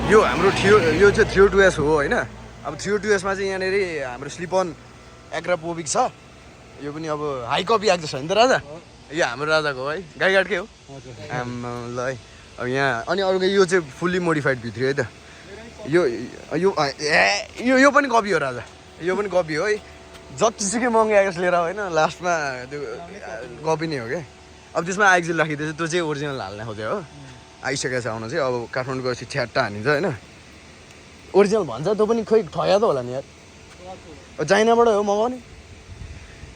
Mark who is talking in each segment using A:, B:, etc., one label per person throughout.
A: यो हाम्रो यो चाहिँ 302S हो होइन। अब 302Sमा चाहिँ यहाँनिर हाम्रो स्लिप अन एग्रापोभिक छ। यो पनि अब हाई कपी आएको छ नि त राजा। यो हाम्रो राजाको है गाईघाटकै हो ल है। अब यहाँ अनि अरूको यो चाहिँ फुल्ली मोडिफाइड भित्री है त। यो यो यो पनि कपी हो राजा। यो पनि कपी हो है। जतिसुकै महँगो आएकोस् लिएर होइन लास्टमा त्यो कपी नै हो क्या। अब त्यसमा आइक्जिल राखिदिएछ त्यो चाहिँ ओरिजिनल हाल्ने खोज्यो हो। आइसकेको छ आउन चाहिँ अब काठमाडौँ गएपछि ठ्याट्टा हानिन्छ होइन। ओरिजिनल भन्छ त्यो पनि खोइ ठया त होला नि यार। चाइनाबाट हो मगाउने।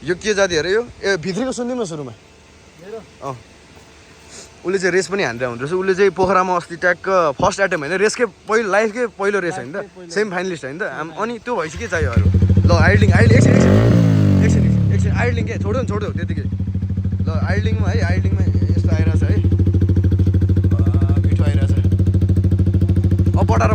A: यो के जाति अरे यो ए भित्रीको सुनिदिउँ न सुरुमा। अँ उसले चाहिँ रेस पनि हान्दै हुँदो रहेछ। उसले चाहिँ पोखरामा अस्ति ट्याक्क फर्स्ट एटेम्प होइन रेसकै पहिलो लाइफकै पहिलो रेस होइन त सेमी फाइनलिस्ट होइन त। अनि त्यो भएपछि के चाहियो अरू ल आइडलिङ एकछिन आइडलिङ के छोडिदेऊ त्यतिकै ल आइडलिङमा है। आइडलिङमा यस्तो आइरहेछ है मिठो आइरहेछ। अब बटार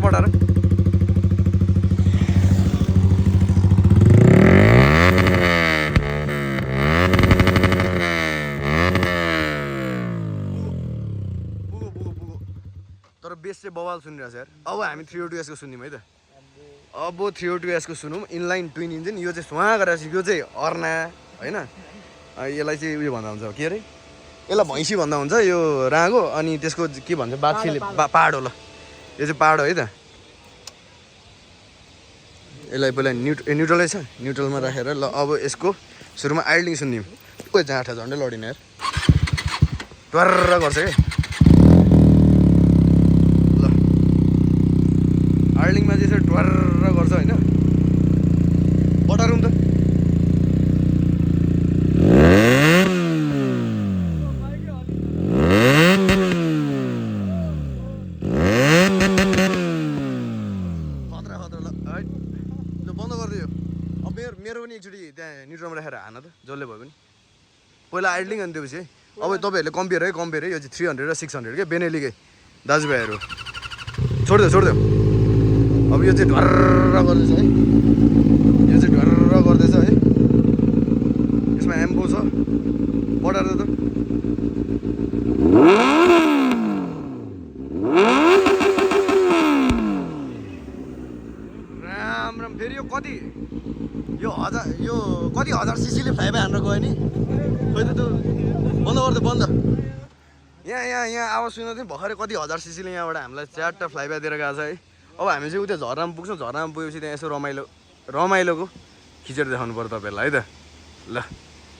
A: तर बेस चाहिँ बवाल सुनिरहेछ यार। अब हामी 302S को सुन्यौँ है त। अब 302S को सुनौँ इनलाइन ट्विन इन्जिन। यो चाहिँ सुहाँ गरेर यो चाहिँ अर्ना होइन। यसलाई चाहिँ उयो भन्दा हुन्छ के अरे यसलाई भैँसी भन्दा हुन्छ यो राँगो। अनि त्यसको के भन्छ बाछीले पाहाड हो ल। यो चाहिँ पाहाड हो है त। यसलाई पहिला न्युट्रलै छ न्युट्रलमा राखेर ल अब यसको सुरुमा आइडलिङ सुनिदिउँ। ओ जाँठा झन्डै लडिने यार ट्वार्र गर्छ क्या। आइडलिङमा चाहिँ यसरी ट्वार्र गर्छ होइन। बटारौँ त खतरा ल है ल बन्द गरिदियो। अब मेरो पनि एकचोटि त्यहाँ न्युट्रलमा राखेर हान त जसले भयो पनि पहिला आइडलिङ अनि त्यसपछि अब तपाईँहरूले कम्पेयर है यो चाहिँ 300 र 600 क्या बेनेलीकै दाजुभाइहरू। छोडिदेऊ अब यो चाहिँ ढर्र गर्दैछ है। यो चाहिँ ढर्र गर्दैछ है। यसमा एम्बो छ बढाएर त राम फेरि यो कति हजार सिसीले फ्लाइ बाई हानेर गयो नि खोइ त त्यो बन्द यहाँ आवाज सुन्दा चाहिँ भर्खरै कति हजार सिसीले यहाँबाट हामीलाई 4टा फ्लाइ बाई दिएर गएको छ है। अब हामी चाहिँ उता झर्नामा पुग्छौँ। झर्नामा पुगेपछि त्यहाँ यसो रमाइलोको खिचेर देखाउनु पर्यो तपाईँहरूलाई है त ल।